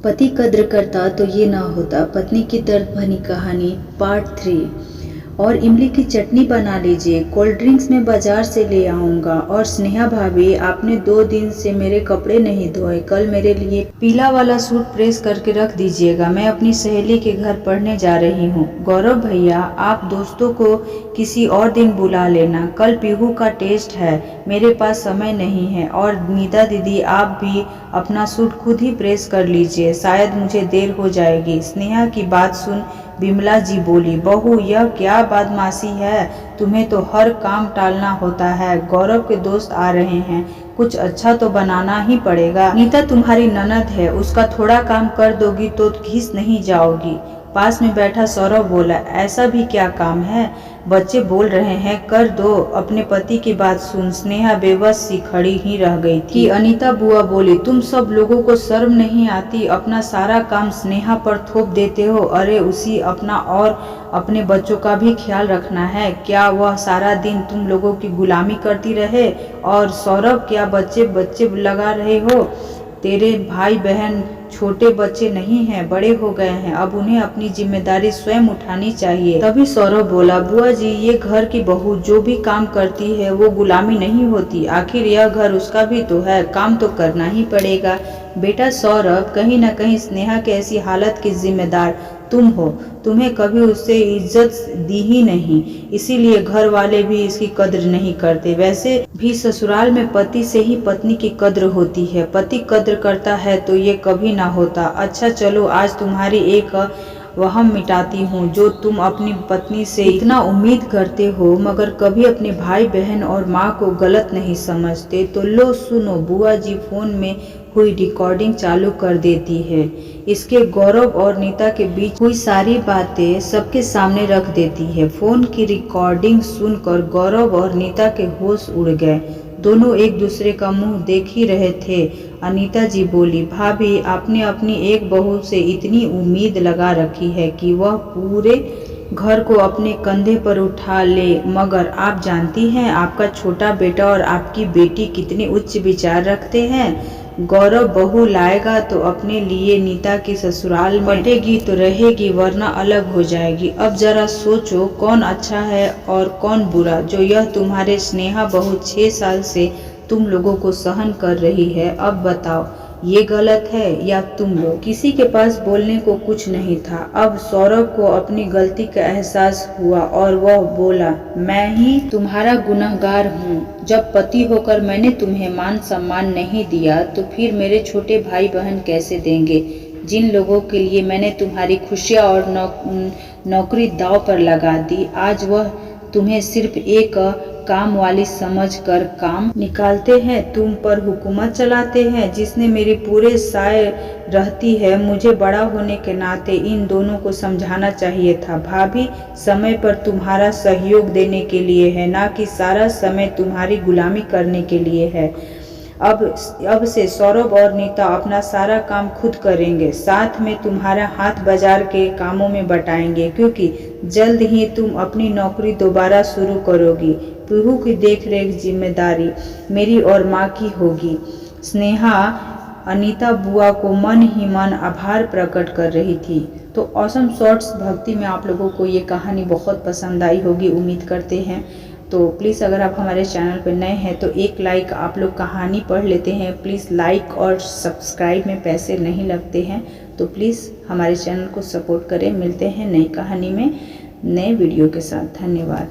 पति कद्र करता तो ये ना होता। पत्नी की दर्द भरी कहानी पार्ट 3। और इमली की चटनी बना लीजिए। कोल्ड ड्रिंक्स में बाजार से ले आऊँगा। और स्नेहा भाभी, आपने 2 दिन से मेरे कपड़े नहीं धोए। कल मेरे लिए पीला वाला सूट प्रेस करके रख दीजिएगा। मैं अपनी सहेली के घर पढ़ने जा रही हूँ। गौरव भैया, आप दोस्तों को किसी और दिन बुला लेना। कल पीहू का टेस्ट है, मेरे पास समय नहीं है। और नीता दीदी, आप भी अपना सूट खुद ही प्रेस कर लीजिए, शायद मुझे देर हो जाएगी। स्नेहा की बात सुन विमला जी बोली, बहू यह क्या बदमाशी है, तुम्हें तो हर काम टालना होता है। गौरव के दोस्त आ रहे हैं, कुछ अच्छा तो बनाना ही पड़ेगा। नीता तुम्हारी ननद है, उसका थोड़ा काम कर दोगी तो घिस नहीं जाओगी। पास में बैठा सौरभ बोला, ऐसा भी क्या काम है, बच्चे बोल रहे हैं कर दो। अपने पति की बात सुन स्नेहा बेबस सी खड़ी ही रह गई थी। अनीता बुआ बोली, तुम सब लोगों को शर्म नहीं आती, अपना सारा काम स्नेहा पर थोप देते हो। अरे उसी अपना और अपने बच्चों का भी ख्याल रखना है क्या, वह सारा दिन तुम लोगों की गुलामी करती रहे। और सौरभ, क्या बच्चे बच्चे लगा रहे हो, तेरे भाई बहन छोटे बच्चे नहीं हैं, बड़े हो गए हैं, अब उन्हें अपनी जिम्मेदारी स्वयं उठानी चाहिए। तभी सौरभ बोला, बुआ जी ये घर की बहू जो भी काम करती है वो गुलामी नहीं होती, आखिर यह घर उसका भी तो है, काम तो करना ही पड़ेगा। बेटा सौरभ, कहीं न कहीं स्नेहा के ऐसी हालत की जिम्मेदार तुम हो, तुम्हें कभी उससे इज्जत दी ही नहीं, इसीलिए घर वाले भी इसकी कद्र नहीं करते। वैसे भी ससुराल में पति से ही पत्नी की कद्र होती है, पति कद्र करता है तो ये कभी ना होता। अच्छा चलो, आज तुम्हारी एक वहम मिटाती हूँ जो तुम अपनी पत्नी से इतना उम्मीद करते हो मगर कभी अपने भाई बहन और माँ को गलत नहीं समझते। तो लो सुनो, बुआ जी फोन में हुई रिकॉर्डिंग चालू कर देती है। इसके गौरव और नीता के बीच हुई सारी बातें सबके सामने रख देती है। फोन की रिकॉर्डिंग सुनकर गौरव और नीता के होश उड़ गए, दोनों एक दूसरे का मुंह देख ही रहे थे। अनीता जी बोली, भाभी आपने अपनी एक बहू से इतनी उम्मीद लगा रखी है कि वह पूरे घर को अपने कंधे पर उठा ले, मगर आप जानती हैं आपका छोटा बेटा और आपकी बेटी कितने उच्च विचार रखते हैं। गौरव बहू लाएगा तो अपने लिए नीता की ससुराल में बटेगी तो रहेगी, वरना अलग हो जाएगी। अब जरा सोचो कौन अच्छा है और कौन बुरा, जो यह तुम्हारे स्नेहा बहू 6 साल से तुम लोगों को सहन कर रही है। अब बताओ ये गलत है या तुम लोग। किसी के पास बोलने को कुछ नहीं था। अब सौरभ को अपनी गलती का एहसास हुआ और वह बोला, मैं ही तुम्हारा गुनहगार हूँ। जब पति होकर मैंने तुम्हें मान सम्मान नहीं दिया तो फिर मेरे छोटे भाई बहन कैसे देंगे। जिन लोगों के लिए मैंने तुम्हारी खुशियाँ और नौकरी दांव पर लगा दी, आज वह तुम्हें सिर्फ एक काम वाली समझकर काम निकालते हैं, तुम पर हुकूमत चलाते हैं, जिसने मेरी पूरे साय रहती है। मुझे बड़ा होने के नाते इन दोनों को समझाना चाहिए था। भाभी समय पर तुम्हारा सहयोग देने के लिए है, ना कि सारा समय तुम्हारी गुलामी करने के लिए है। अब से सौरभ और नीता अपना सारा काम खुद करेंगे, साथ में तुम्हारा हाथ बाजार के कामों में बटाएंगे, क्योंकि जल्द ही तुम अपनी नौकरी दोबारा शुरू करोगी। पीहू की देखरेख जिम्मेदारी मेरी और माँ की होगी। स्नेहा अनीता बुआ को मन ही मन आभार प्रकट कर रही थी। तो ऑसम शॉर्ट्स भक्ति में आप लोगों को ये कहानी बहुत पसंद आई होगी, उम्मीद करते हैं। तो प्लीज़ अगर आप हमारे चैनल पर नए हैं तो एक लाइक, आप लोग कहानी पढ़ लेते हैं प्लीज़, लाइक और सब्सक्राइब में पैसे नहीं लगते हैं, तो प्लीज़ हमारे चैनल को सपोर्ट करें। मिलते हैं नई कहानी में नए वीडियो के साथ। धन्यवाद।